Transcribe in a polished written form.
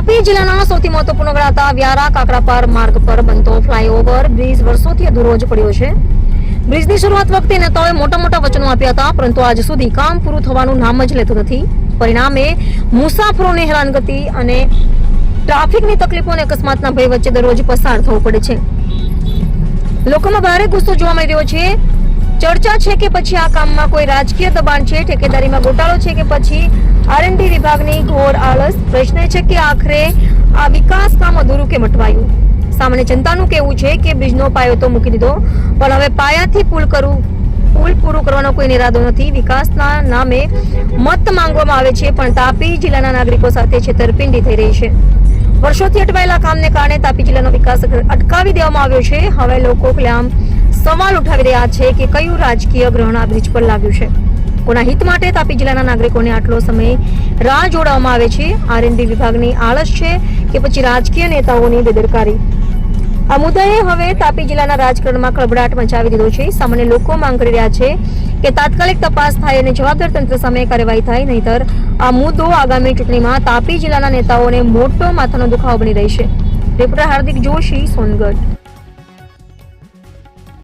તાપી જિલ્લાના સૌથી મહત્વપૂર્ણ ગણાતા વ્યારા કાકરાપાર માર્ગ પર બનતો ફ્લાયઓવર બ્રિજ વર્ષોથી અધૂરો જ પડ્યો છે. બ્રિજની શરૂઆત વખતે નેતાઓએ મોટા વચનો આપ્યા હતા, પરંતુ આજ સુધી કામ પૂરું થવાનું નામ જ લેતું નથી. પરિણામે મુસાફરોને હેરાનગતિ અને ટ્રાફિકની તકલીફો અને અકસ્માતના ભય વચ્ચે દરરોજ પસાર થવું પડે છે. લોકોમાં ભારે ગુસ્સો જોવા મળી રહ્યો છે. ચર્ચા છે કે પછી આ કામમાં કોઈ રાજકીય દબાણ છે, ઠેકેદારીમાં ગોટાળો છે કે પછી R&D વિભાગની ઘોર આળસ. પ્રશ્ન એ છે કે આખરે આ વિકાસ કામ અધૂરું કેમ અટવાયું? સામાન્ય જનતાનું કહેવું છે કે બ્રિજનો પાયો તો મૂકી દીધો, પણ હવે પાયાથી પુલ પૂરું કરવાનો કોઈ ઇરાદો નથી. વિકાસના નામે મત માંગવામાં આવે છે, પણ તાપી જિલ્લાના નાગરિકો સાથે છેતરપિંડી થઈ રહી છે. વર્ષોથી અટવાયેલા કામને કારણે તાપી જિલ્લાનો વિકાસ અટકાવી દેવામાં આવ્યો છે. હવે લોકો ખુલ્લેઆમ સવાલ ઉઠાવી રહ્યા છે કે કયું રાજકીય ગ્રહણ આ બ્રિજ પર લાગ્યું છે? કોના હિત માટે તાપી જિલ્લાના નાગરિકોને આટલો સમય રાહ જોડાવવામાં આવે છે? R&D વિભાગની આળસ છે કે પછી રાજકીય નેતાઓની બેદરકારી? આ મુદ્દાએ હવે તાપી જિલ્લાના રાજકારણમાં ખળભળાટ મચાવી દીધો છે. સામાન્ય લોકો માંગ કરી રહ્યા છે કે તાત્કાલિક તપાસ થાય અને જવાબદાર તંત્ર સામે કાર્યવાહી થાય, નહીતર આ મુદ્દો આગામી ચૂંટણીમાં તાપી જિલ્લાના નેતાઓને મોટો માથાનો દુખાવો બની રહેશે. રિપોર્ટર હાર્દિક જોશી, સોનગઢ.